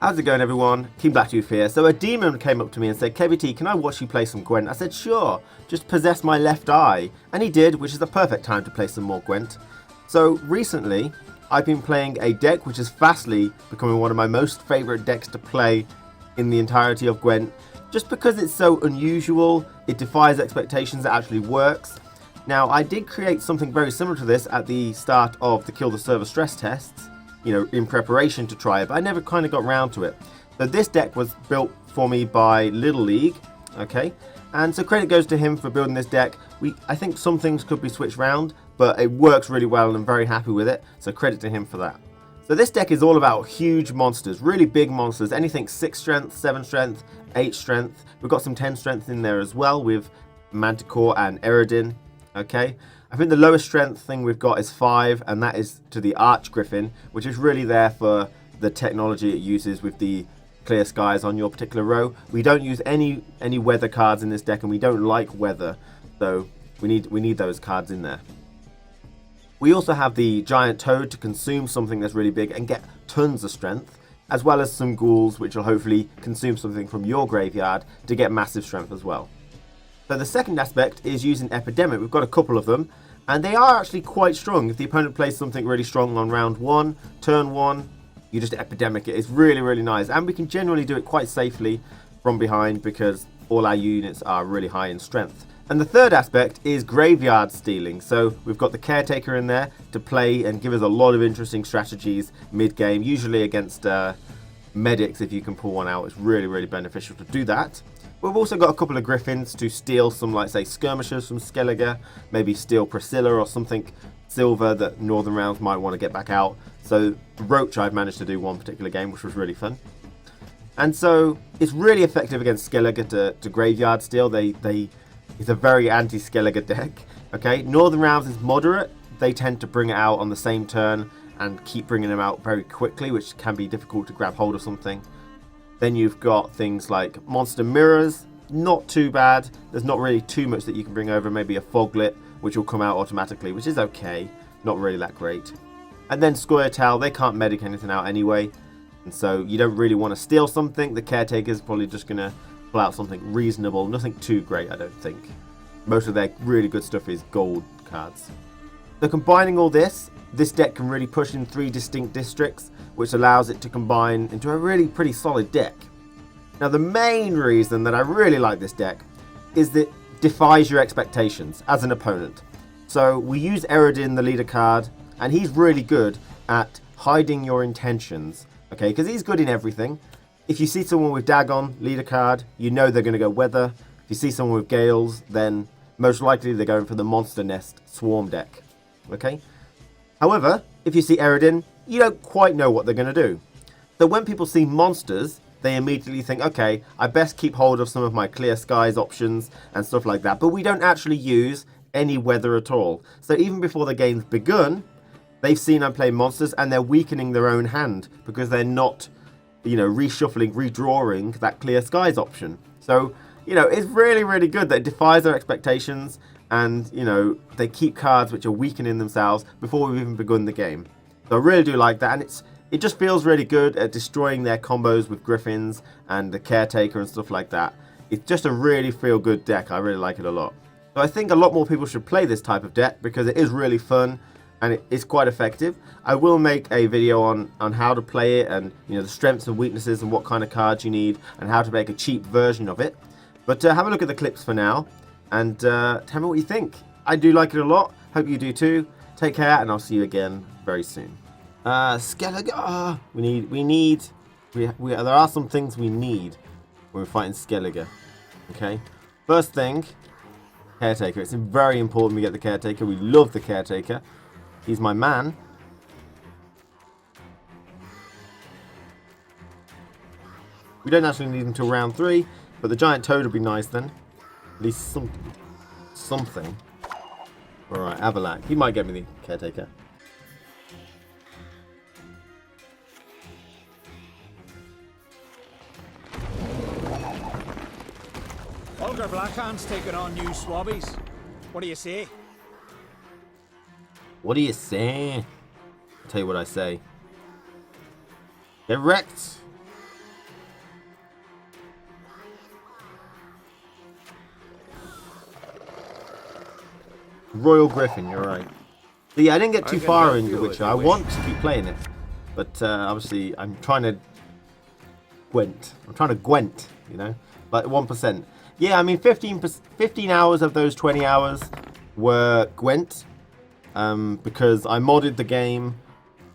How's it going, everyone? King Blacktooth here. So a demon came up to me and said, KBT, can I watch you play some Gwent? I said, sure, just possess my left eye. And he did, which is the perfect time to play some more Gwent. So recently, I've been playing a deck which is fastly becoming one of my most favourite decks to play in the entirety of Gwent. Just because it's so unusual, it defies expectations, it actually works. Now, I did create something very similar to this at the start of the Kill the Server stress tests, you know, in preparation to try it, but I never kind of got round to it. So this deck was built for me by Little League, okay? And so credit goes to him for building this deck. I think some things could be switched round, but it works really well and I'm very happy with it. So credit to him for that. So this deck is all about huge monsters, really big monsters, anything 6 strength, 7 strength, 8 strength. We've got some 10 strength in there as well with Manticore and Eredin, okay? I think the lowest strength thing we've got is 5, and that is to the Arch Griffin, which is really there for the technology it uses with the clear skies on your particular row. We don't use any weather cards in this deck, and we don't like weather, so we need those cards in there. We also have the Giant Toad to consume something that's really big and get tons of strength, as well as some ghouls which will hopefully consume something from your graveyard to get massive strength as well. So the second aspect is using Epidemic. We've got a couple of them, and they are actually quite strong. If the opponent plays something really strong on round 1, turn 1, you just Epidemic it. It's really, really nice, and we can generally do it quite safely from behind because all our units are really high in strength. And the third aspect is graveyard stealing. So we've got the Caretaker in there to play and give us a lot of interesting strategies mid-game, usually against medics. If you can pull one out, it's really, really beneficial to do that. We've also got a couple of Griffins to steal some, like, say, skirmishers from Skellige, maybe steal Priscilla or something silver that Northern Realms might want to get back out. So Roach I've managed to do one particular game, which was really fun. And so it's really effective against Skellige to graveyard steal. It's a very anti-Skellige deck, okay? Northern Realms is moderate. They tend to bring it out on the same turn and keep bringing them out very quickly, which can be difficult to grab hold of something. Then you've got things like Monster Mirrors, not too bad. There's not really too much that you can bring over. Maybe a Foglet, which will come out automatically, which is okay. Not really that great. And then Scoia'tael, they can't medic anything out anyway. And so you don't really want to steal something. The Caretaker's probably just going to pull out something reasonable. Nothing too great, I don't think. Most of their really good stuff is gold cards. So combining all this deck can really push in 3 distinct districts, which allows it to combine into a really pretty solid deck. Now the main reason that I really like this deck is that it defies your expectations as an opponent. So we use Eredin, the leader card, and he's really good at hiding your intentions, okay, because he's good in everything. If you see someone with Dagon, leader card, you know they're going to go Weather. If you see someone with Gales, then most likely they're going for the Monster Nest Swarm deck, okay? However, if you see Eredin, you don't quite know what they're going to do. So when people see monsters, they immediately think, okay, I best keep hold of some of my clear skies options and stuff like that. But we don't actually use any weather at all. So even before the game's begun, they've seen I'm playing monsters and they're weakening their own hand because they're not, you know, reshuffling, redrawing that clear skies option. So, you know, it's really, really good that it defies their expectations. And, you know, they keep cards which are weakening themselves before we've even begun the game. So I really do like that. And it just feels really good at destroying their combos with Griffins and the Caretaker and stuff like that. It's just a really feel-good deck. I really like it a lot. So I think a lot more people should play this type of deck because it is really fun and it is quite effective. I will make a video on how to play it and, you know, the strengths and weaknesses and what kind of cards you need and how to make a cheap version of it. But have a look at the clips for now. And tell me what you think. I do like it a lot. Hope you do too. Take care, and I'll see you again very soon. Skellige. There are some things we need when we're fighting Skellige. Okay. First thing, Caretaker. It's very important we get the Caretaker. We love the Caretaker. He's my man. We don't actually need him until round 3, but the Giant Toad would be nice then. At least something. Alright, Avalak. He might get me the Caretaker. Older Blackhand's taking on new swabbies. What do you say? What do you say? I'll tell you what I say. Get wrecked. Royal Griffin, you're right. So yeah, I didn't get too I can far help in The you if Witcher. you I wish. want to keep playing it. But obviously, I'm trying to Gwent. I'm trying to Gwent, you know? Like 1%. Yeah, I mean, 15 hours of those 20 hours were Gwent. Because I modded the game.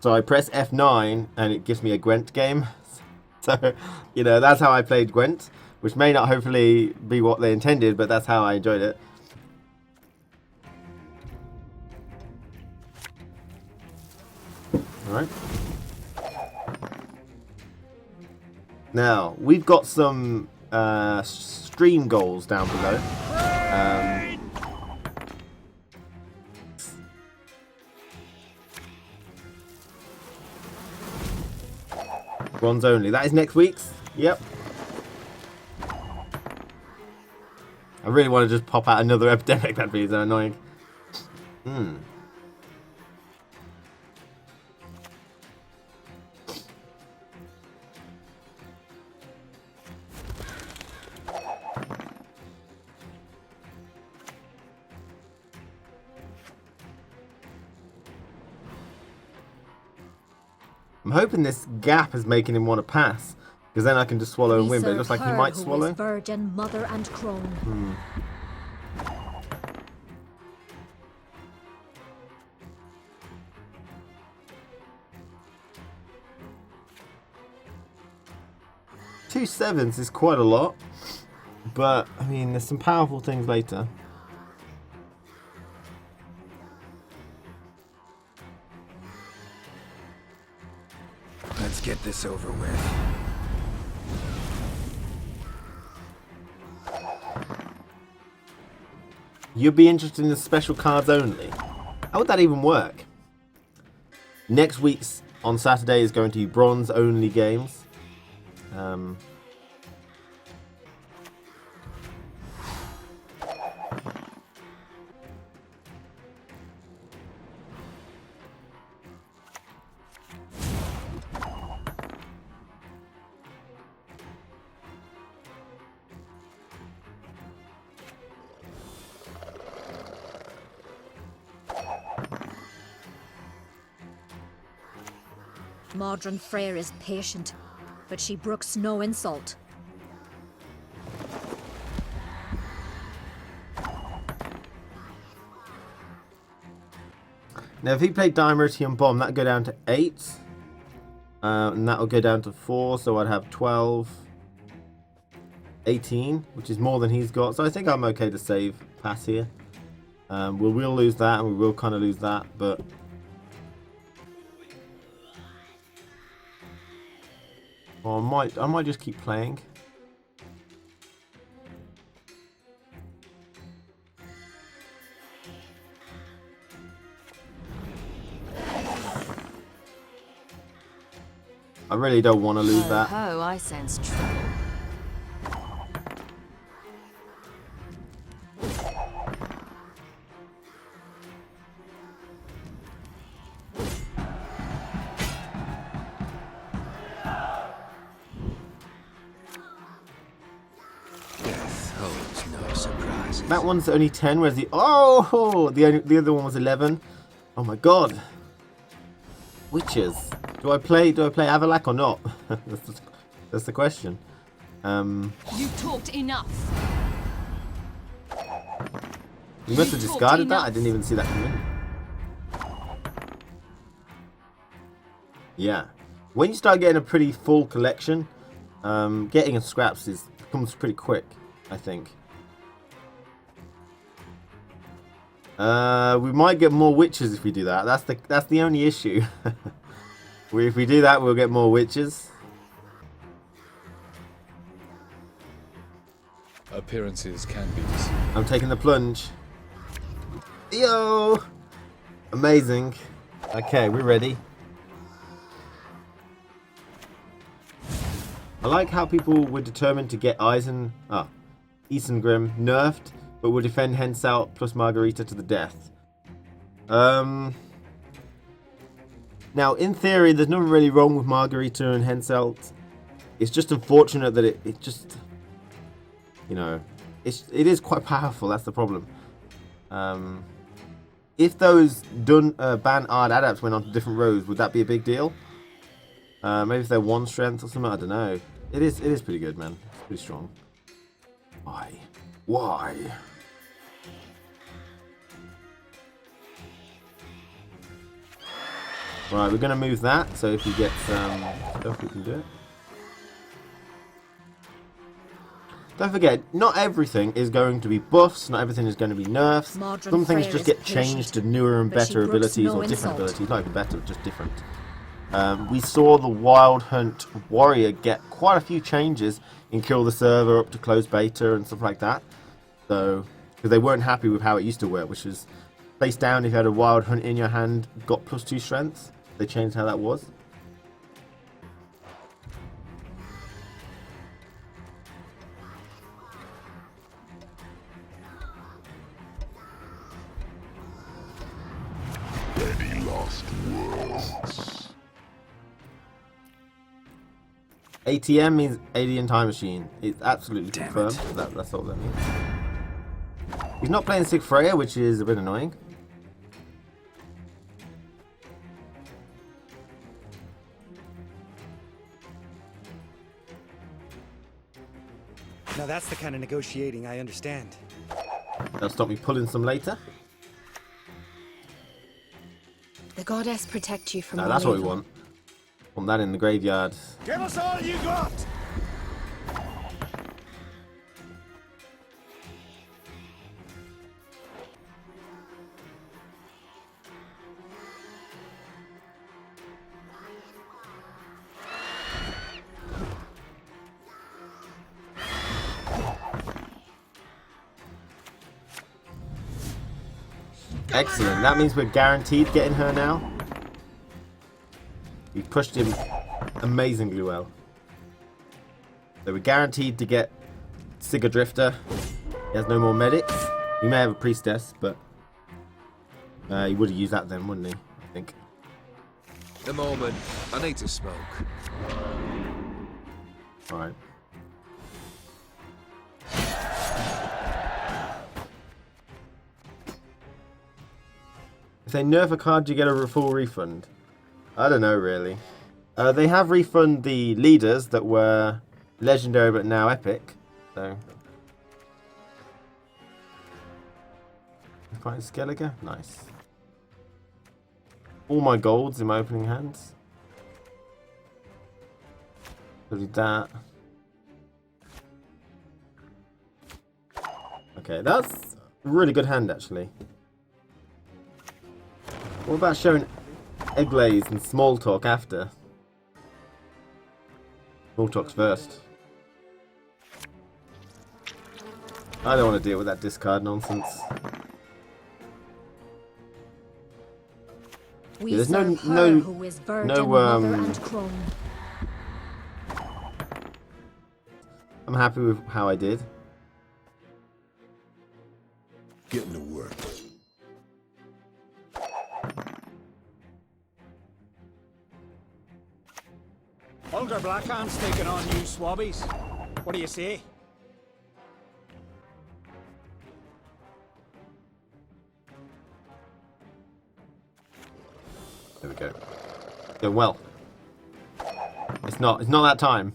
So I press F9 and it gives me a Gwent game. So, you know, that's how I played Gwent. Which may not hopefully be what they intended, but that's how I enjoyed it. Alright. Now, we've got some stream goals down below. Bronze only. That is next week's. Yep. I really want to just pop out another epidemic. That'd be so annoying. I'm hoping this gap is making him want to pass, because then I can just swallow and win. But it looks like he might swallow. Virgin, mother, and crone. 2 7s is quite a lot, but I mean, there's some powerful things later. Let's get this over with. You'd be interested in the special cards only. How would that even work? Next week's on Saturday is going to be bronze only games. Modron Freyr is patient, but she brooks no insult. Now, if he played Dimeritium Bomb, that'd go down to 8. And that'll go down to 4, so I'd have 12. 18, which is more than he's got. So I think I'm okay to save pass here. We will lose that, and we will kind of lose that, but... Or I might just keep playing. I really don't want to lose that. Oh, I sense trouble. That one's only 10, whereas the the other one was 11. Oh my god. Witches. Do I play Avalak or not? That's the question. You talked enough. You must have discarded that. I didn't even see that come in. Yeah. When you start getting a pretty full collection, getting a scraps comes pretty quick, I think. We might get more witches if we do that. That's the only issue. If we do that, we'll get more witches. Appearances can be deceiving. I'm taking the plunge. Yo! Amazing. Okay, we're ready. I like how people were determined to get Isengrim nerfed, but will defend Henselt plus Margarita to the death. Now, in theory, there's nothing really wrong with Margarita and Henselt. It's just unfortunate that it just, you know, it is quite powerful. That's the problem. if those ban Ard adapts went onto different rows, would that be a big deal? Maybe if they're 1 strength or something, I don't know. It is pretty good, man. It's pretty strong. Why? Why? Right, we're gonna move that, so if we get some stuff we can do it. Don't forget, not everything is going to be buffs, not everything is going to be nerfs. Some things just get changed to newer and better abilities, or different abilities. Not even better, just different. We saw the Wild Hunt Warrior get quite a few changes in Kill the Server up to closed beta and stuff like that. So, because they weren't happy with how it used to work, which is face down if you had a Wild Hunt in your hand, got +2 strengths. They changed how that was. ATM means Alien Time Machine. It's absolutely confirmed. That's all that means. He's not playing Sig Freya, which is a bit annoying. Now that's the kind of negotiating I understand. That'll stop me pulling some later. The goddess protect you from No, all that's what we evil. want. Want that in the graveyard. Give us all you got! Excellent. That means we're guaranteed getting her now. We've pushed him amazingly well. So we're guaranteed to get Sigurd Drifter. He has no more medics. He may have a priestess, but he would have used that then, wouldn't he? I think. The moment. I need to smoke. Alright. If they nerf a card, do you get a full refund? I don't know, really. They have refunded the leaders that were legendary but now epic. So. Quite Skellige? Nice. All my golds in my opening hands. So do that. Okay, that's a really good hand, actually. What about showing Eglaze and Small Talk after? Small Talk's first. I don't want to deal with that discard nonsense. We there's serve her who is virgin, mother and crone. I'm happy with how I did. Getting to work. Older Blackhand's taking on new swabbies. What do you say? There we go. Going well. It's not that time.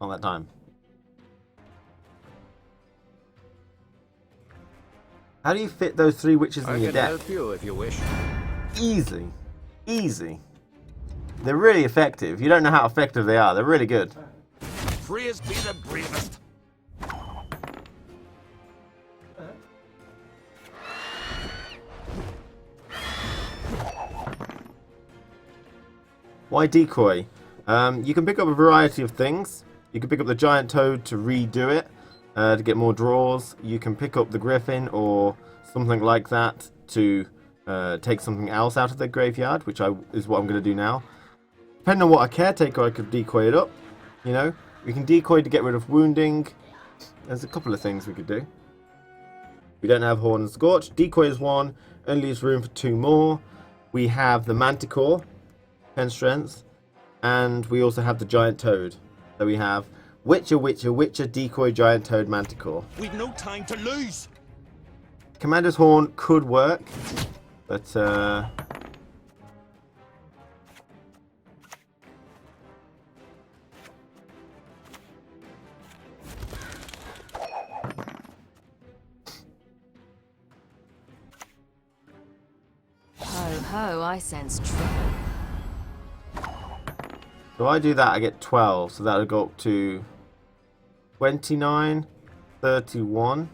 Not that time. How do you fit those 3 witches in your deck? I can help you if you wish. Easy. Easy. They're really effective. You don't know how effective they are. They're really good. Free as be the bravest. Why decoy? You can pick up a variety of things. You can pick up the giant toad to redo it, to get more draws. You can pick up the griffin or something like that to take something else out of the graveyard, which is what I'm going to do now. Depending on what I caretaker, I could decoy it up. You know, we can decoy to get rid of wounding. There's a couple of things we could do. We don't have Horn and Scorch. Decoy is 1, only leaves room for 2 more. We have the Manticore, 10 strength, and we also have the Giant Toad. So we have Witcher, Decoy, Giant Toad, Manticore. We've no time to lose. Commander's Horn could work, but Ho ho, I sense trouble. if I do that, I get 12, so that'll go up to 29, 31.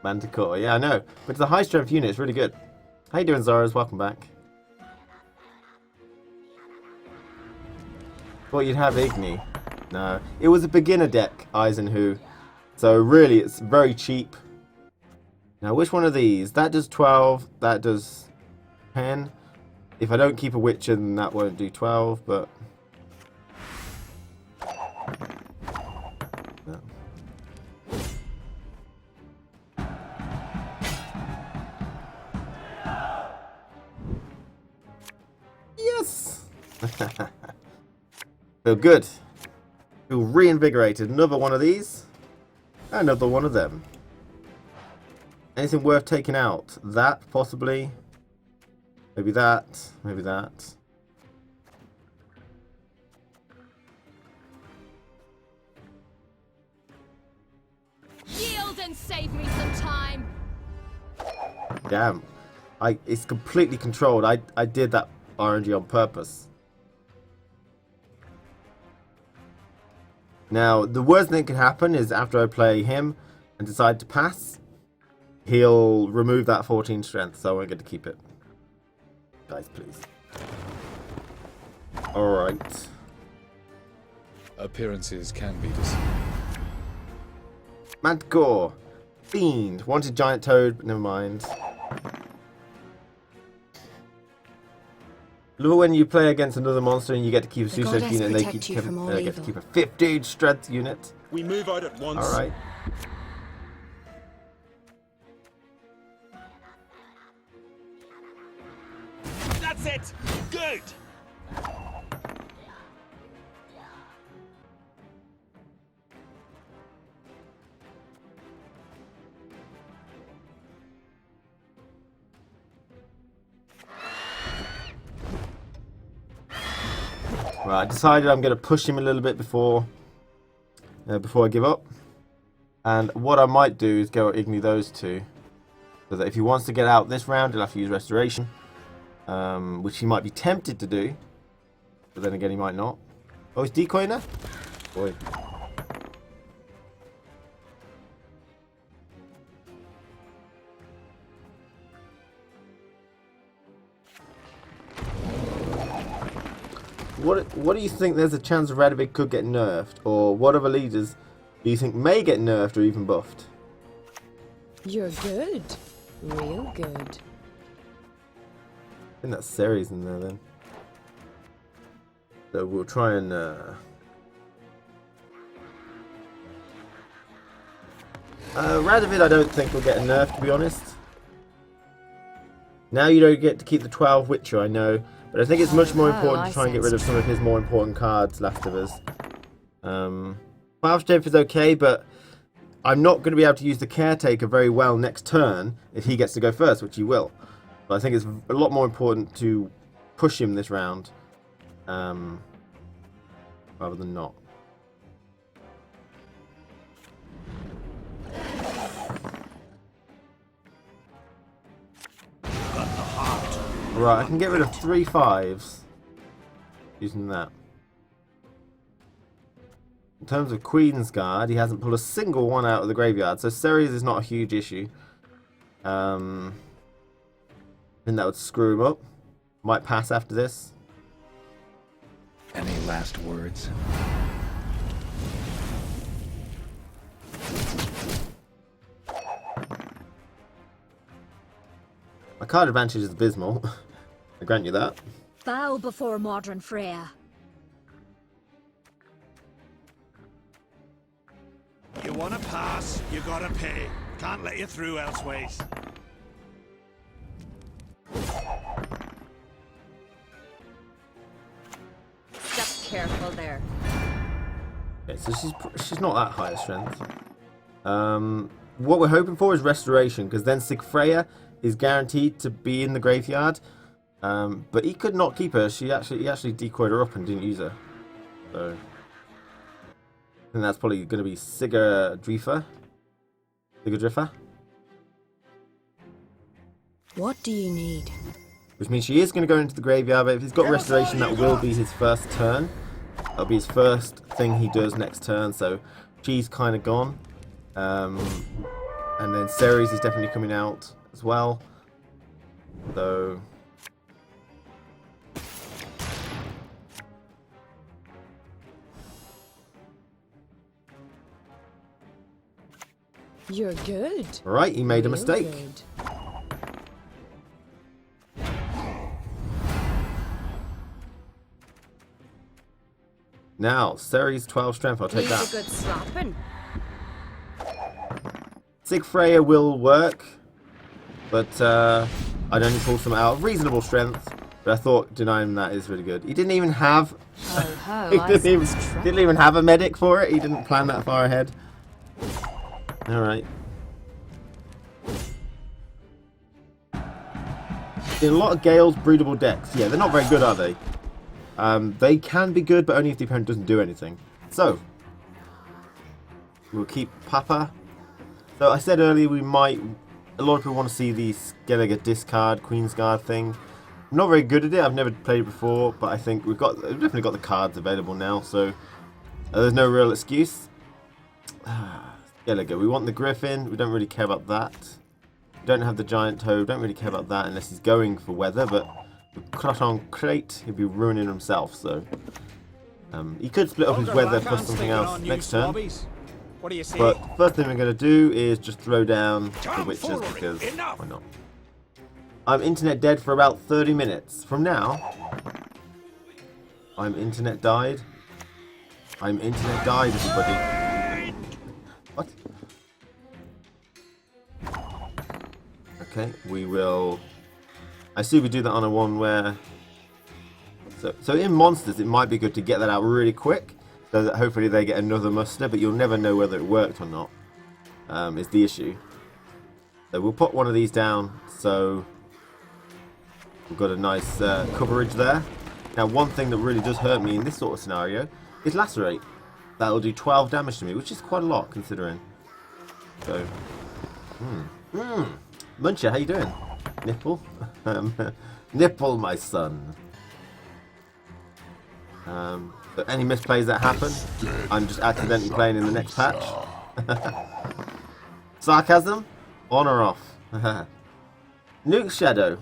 Manticore, yeah, I know. But it's a high strength unit, it's really good. How you doing, Zaras? Welcome back. Thought you'd have Igni. No. It was a beginner deck, Eisenhu. So really, it's very cheap. Now, which one of these? That does 12, that does 10. If I don't keep a Witcher, then that won't do 12, but... No. Yes! Feel good. Feel reinvigorated. Another one of these. Another one of them. Anything worth taking out? That, possibly. Maybe that. Maybe that. Yield and save me some time. Damn. It's completely controlled. I did that RNG on purpose. Now, the worst thing that can happen is after I play him and decide to pass, he'll remove that 14 strength, so I won't get to keep it. Guys, please. Alright. Appearances can be deceiving. Manticore. Fiend. Wanted giant toad, but never mind. Love it when you play against another monster and you get to keep a The suicide goddess unit and they protect keep, you from all get to evil. keep a 15 strength unit. We move out at once. Alright. That's it! Good! Right, I decided I'm going to push him a little bit before I give up. And what I might do is go Igni those two. So that if he wants to get out this round, he'll have to use Restoration. Which he might be tempted to do. But then again, he might not. Oh, he's decoying now? Boy. What do you think there's a chance Radovid could get nerfed? Or what other leaders do you think may get nerfed or even buffed? You're good. Real good. I think that's Ceres in there then. So we'll try and... Radovid I don't think will get a nerf, to be honest. Now you don't get to keep the 12 Witcher, I know. But I think it's much more important to try and get rid of some of his more important cards, Last of Us. 12 strength is okay, but I'm not going to be able to use the Caretaker very well next turn if he gets to go first, which he will. But I think it's a lot more important to push him this round, rather than not. Right, I can get rid of 3 5s using that. In terms of Queen's Guard, he hasn't pulled a single one out of the graveyard, so Ceres is not a huge issue. I think that would screw him up. Might pass after this. Any last words? My card advantage is abysmal. I grant you that. Bow before modern Freya. You want to pass, you gotta pay. Can't let you through elseways. Careful there. Okay, so she's not that high a strength. What we're hoping for is restoration, because then Sigfreya is guaranteed to be in the graveyard. But he could not keep her. He actually decoyed her up and didn't use her. So I think that's probably going to be Sigurdrifa. What do you need? Which means she is going to go into the graveyard, but if he's got restoration, that will be his first turn. That'll be his first thing he does next turn, so she's kind of gone. And then Ceres is definitely coming out as well. So You're good. right, he made a Real mistake. good. Now, Ceres 12 strength, I'll take Needs that. a good slapping. Sigfreya will work, but I'd only pull some out of reasonable strength. But I thought denying that is really good. He didn't even have Ho ho, he I didn't sense trouble. even have a medic for it. He didn't plan that far ahead. Alright. In a lot of Gale's breedable decks, yeah, they're not very good, are they? They can be good, but only if the opponent doesn't do anything. So, we'll keep Papa. So I said earlier we might... A lot of people want to see the Skellige discard, Queensguard thing. I'm not very good at it. I've never played it before, but I think we've definitely got the cards available now, so there's no real excuse. Skellige. We want the Griffin. We don't really care about that. We don't have the Giant Toe. Don't really care about that unless he's going for weather, but with Croton Crate, he'd be ruining himself, so... he could split up his weather plus something else next turn. What do you say? But first thing we're going to do is just throw down the Witches, because why not? I'm internet dead for about 30 minutes. From now, I'm internet died. I'm internet died, everybody. What? Okay, we will... I see we do that on a one where... So in Monsters, it might be good to get that out really quick, so that hopefully they get another muster, but you'll never know whether it worked or not, is the issue. So we'll put one of these down, so we've got a nice coverage there. Now, one thing that really does hurt me in this sort of scenario is Lacerate. That'll do 12 damage to me, which is quite a lot, considering. So, Muncher, how you doing? Nipple? Nipple, my son. So any misplays that happen, I'm just accidentally playing in the next patch. Sarcasm? On or off? Nuke's Shadow.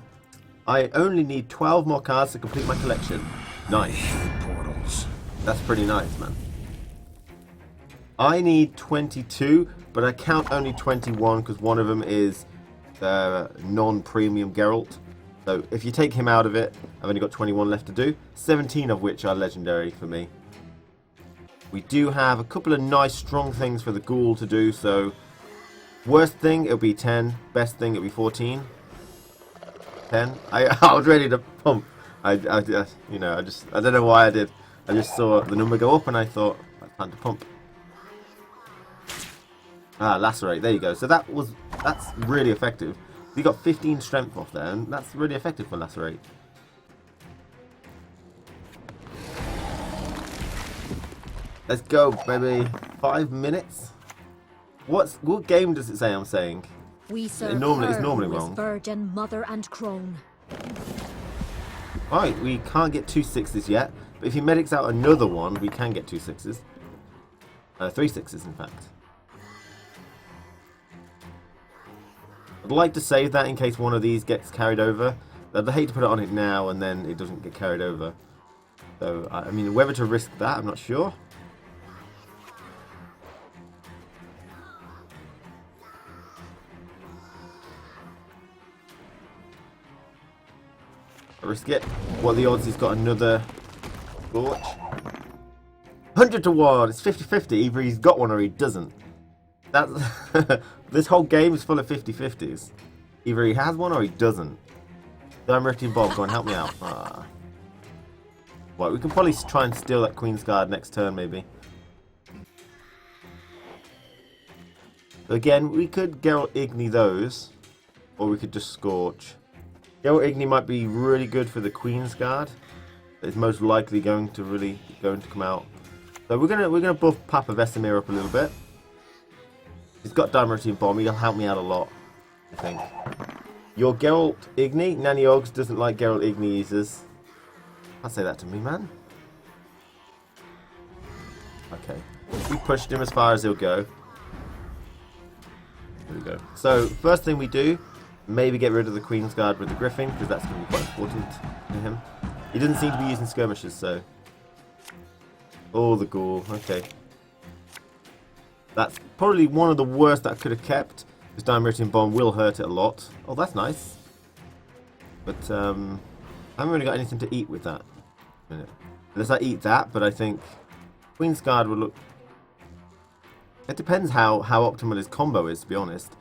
I only need 12 more cards to complete my collection. Nice. Portals. That's pretty nice, man. I need 22, but I count only 21 because one of them is non-premium Geralt. So if you take him out of it, I've only got 21 left to do, 17 of which are legendary for me. We do have a couple of nice strong things for the ghoul to do, so worst thing it'll be 10, best thing it'll be 14. 10. I was ready to pump. I don't know why I did. I just saw the number go up and I thought that's time to pump. Lacerate, there you go. So that's really effective. You got 15 strength off there, and that's really effective for Lacerate. Let's go, baby. 5 minutes. What game does it say I'm saying? We serve It's her normally who is wrong. virgin, mother and crone. Alright, we can't get 2 6s yet, but if he medics out another one, we can get 2 6s. 3 6s, in fact. I'd like to save that in case one of these gets carried over. I'd hate to put it on it now and then it doesn't get carried over. So, I mean, whether to risk that, I'm not sure. I risk it. What are the odds he's got another Scorch? 100 to 1. It's 50-50. Either he's got one or he doesn't. That's this whole game is full of 50-50s. Either he has one or he doesn't. So I'm Ricky Bob. Go and help me out. Right, we can probably try and steal that Queen's Guard next turn, maybe. Again, we could Geralt Igni those, or we could just Scorch. Geralt Igni might be really good for the Queen's Guard. It's most likely going to come out. So we're gonna buff Papa Vesemir up a little bit. He's got Dimeritium Bomb. He'll help me out a lot, I think. Your Geralt Igni? Nanny Oggs doesn't like Geralt Igni users. Can't say that to me, man. Okay. We pushed him as far as he'll go. There we go. So, first thing we do, maybe get rid of the Queen's Guard with the Griffin, because that's going to be quite important to him. He doesn't seem to be using skirmishes, so... Oh, the Ghoul. Okay. That's probably one of the worst that I could have kept. This Dimeritium Bomb will hurt it a lot. Oh, that's nice. But, I haven't really got anything to eat with that. Unless I eat that, but I think Queen's Guard would look... It depends how optimal his combo is, to be honest.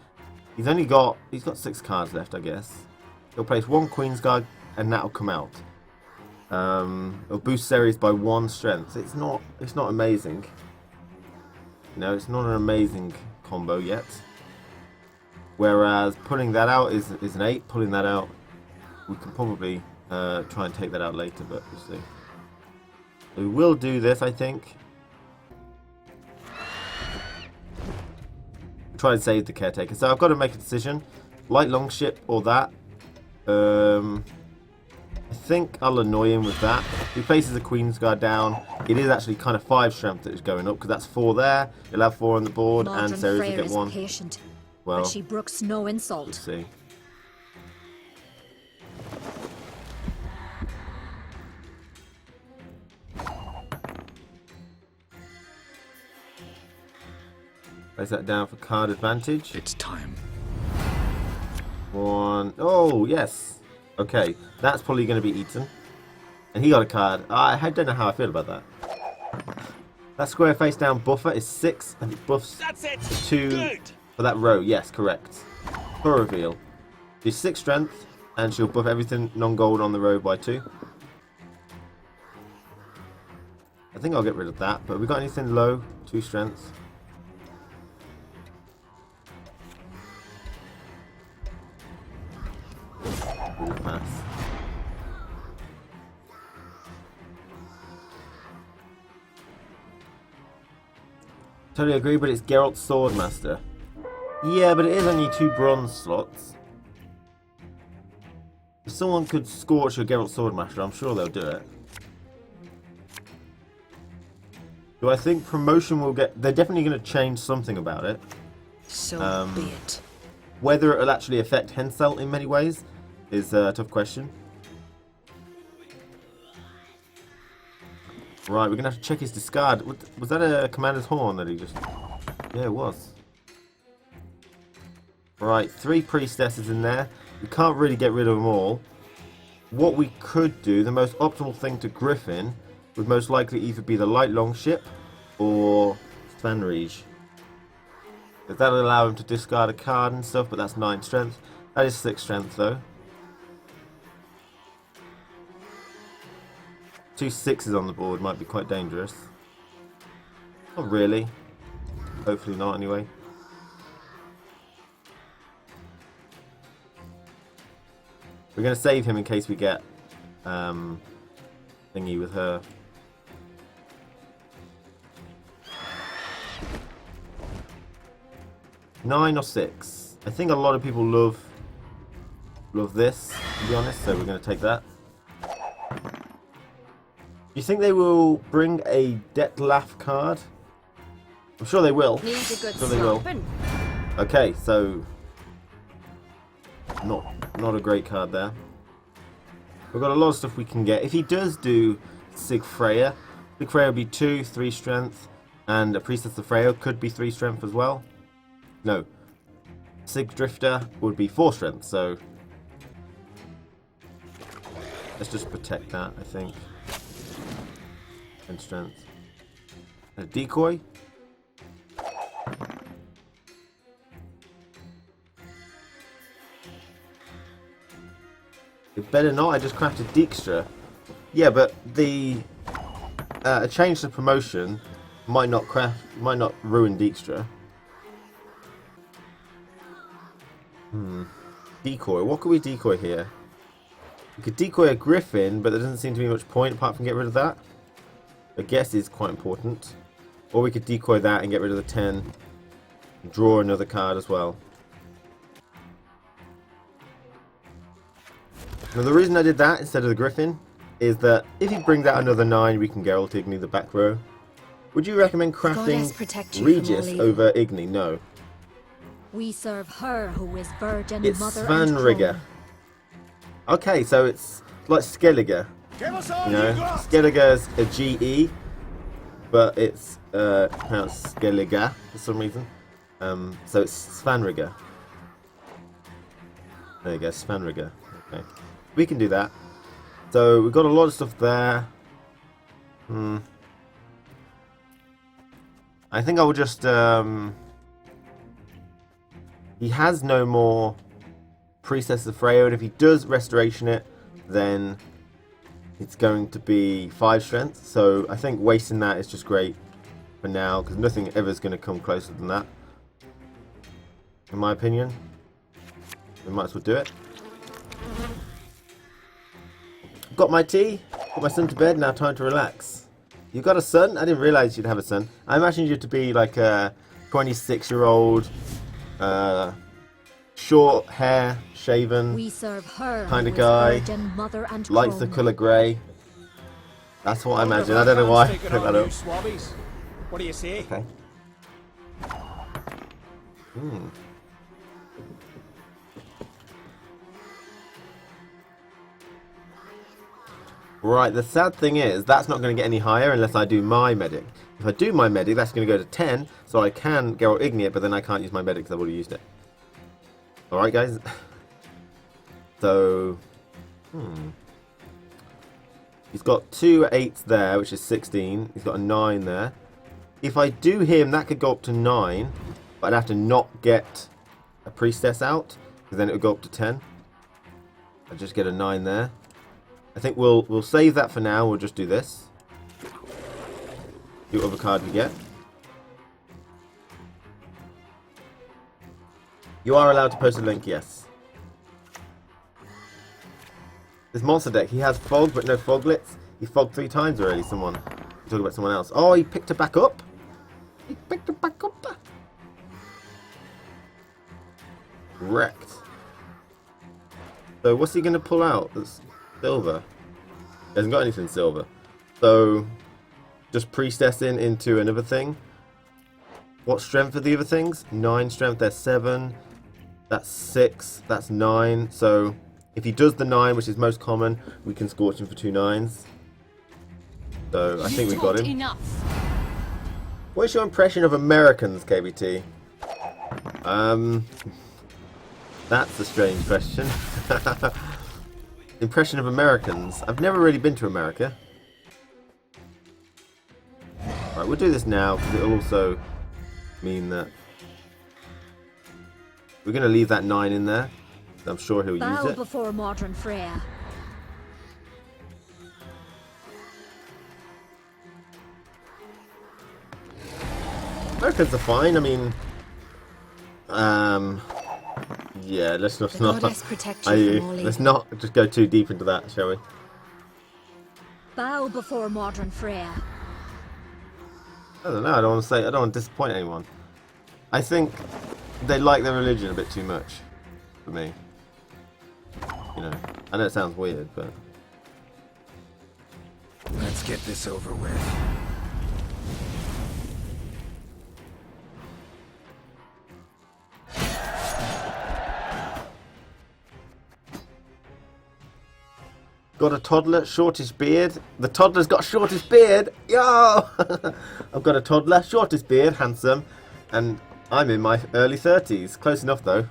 He's got 6 cards left, I guess. He'll place 1 Queen's Guard, and that'll come out. It'll boost Ceres by 1 strength. It's not amazing. No, it's not an amazing combo yet. Whereas pulling that out is an 8. Pulling that out, we can probably try and take that out later, but we'll see. We will do this, I think. Try and save the Caretaker. So I've got to make a decision. Light Longship or that. I think I'll annoy him with that. He places the Queen's Guard down. It is actually kind of 5 strength that is going up, because that's 4 there. He'll have 4 on the board, Maldron and Ceres will Freyr get is 1. patient, Well, but she brooks no we'll insult. see. Place that down for card advantage. It's time. 1. Oh, yes. Okay, that's probably going to be eaten. And he got a card. I don't know how I feel about that. That square face down buffer is 6, and it buffs That's it. 2 Good. for that row. Yes, correct. For reveal. She's 6 strength, and she'll buff everything non-gold on the row by 2. I think I'll get rid of that, but have we got anything low? 2 strength. Pass. Totally agree, but it's Geralt Swordmaster. Yeah, but it is only 2 bronze slots. If someone could scorch a Geralt Swordmaster, I'm sure they'll do it. Do I think promotion will get... They're definitely going to change something about it. So be it. Whether it'll actually affect Hensel in many ways is a tough question. Right, we're going to have to check his discard. Was that a Commander's Horn that he just... Yeah, it was. Right, 3 Priestesses in there. We can't really get rid of them all. What we could do, the most optimal thing to Griffin, would most likely either be the Light Longship or Svanrige. Because that'll allow him to discard a card and stuff, but that's 9 strength. That is 6 strength, though. 2 6s on the board might be quite dangerous. Not really. Hopefully not, anyway. We're going to save him in case we get thingy with her. Nine or 6. I think a lot of people love this, to be honest, so we're going to take that. Do you think they will bring a Detlaf card? I'm sure they will. Need a good Sure they will. stomping. Okay, so not a great card there. We've got a lot of stuff we can get. If he does do Sig Freya will be 2, 3 strength, and a Priestess of Freya could be 3 strength as well. No. Sig Drifter would be 4 strength, so let's just protect that, I think. 10 strength. A decoy. It better not, I just crafted Dijkstra. Yeah, but the a change to promotion might not ruin Dijkstra. Decoy. What could we decoy here? We could decoy a griffin, but there doesn't seem to be much point apart from get rid of that. A guess is quite important. Or we could decoy that and get rid of the 10. And draw another card as well. Now the reason I did that instead of the griffin is that if he brings out another 9, we can Geralt Igni the back row. Would you recommend crafting Regis over Igni? No. We serve her who is virgin, It's mother and Svanrigger. throne. Okay, so it's like Skellige. Give us all You you know, got! Skellige's a GE, but it's pronounced Skellige for some reason. So it's Svanrigger. There you go, Svanrigger. Okay, we can do that. So we've got a lot of stuff there. I think I will just. He has no more Priestess of Freya, and if he does restoration it, then it's going to be 5 strength. So I think wasting that is just great for now, because nothing ever is going to come closer than that. In my opinion, we might as well do it. Got my tea, put my son to bed, now time to relax. You got a son? I didn't realise you'd have a son. I imagined you to be like a 26-year-old, short hair, shaven, We serve her kind who of is guy, virgin, mother and likes the throne. colour grey. That's what I Olga imagine. I don't know why I Blackhand's picked taking that on up. new swabbies. What do you say? Okay. Right, the sad thing is, that's not going to get any higher unless I do my medic. If I do my medic, that's going to go to 10, so I can Geralt Igni it, but then I can't use my medic because I've already used it. Alright, guys. So, he's got 2 8s there, which is 16. He's got a 9 there. If I do him, that could go up to 9, but I'd have to not get a priestess out, because then it would go up to 10. I'd just get a 9 there. I think we'll save that for now. We'll just do this. See what other card we get. You are allowed to post a link, yes. This monster deck, he has fog, but no foglets. He fogged 3 times already, someone. Talking about someone else. Oh, he picked it back up. He picked it back up. Wrecked. So what's he going to pull out? That's silver. He hasn't got anything silver. So just priestessing into another thing. What strength are the other things? 9 strength, there's 7. That's 6. That's 9. So if he does the 9, which is most common, we can scorch him for 2 9s. So I think we got him. Enough. What's your impression of Americans, KBT? That's a strange question. Impression of Americans. I've never really been to America. Right, we'll do this now because it'll also mean that we're going to leave that 9 in there. I'm sure he'll use Bow it. before modern Freya. Americans are fine. I mean, yeah. Let's not. The goddess protect you from all Let's evil. not just go too deep into that, shall we? Bow before modern Freya. I don't know. I don't want to say. I don't want to disappoint anyone. I think they like their religion a bit too much for me. You know, I know it sounds weird, but Let's get this over with. got a toddler, shortest beard. The toddler's got shortest beard. Yo! I've got a toddler, shortest beard, handsome, and I'm in my early 30s. Close enough though.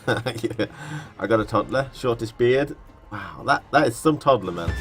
Yeah. I got a toddler, shortest beard. Wow, that is some toddler, man.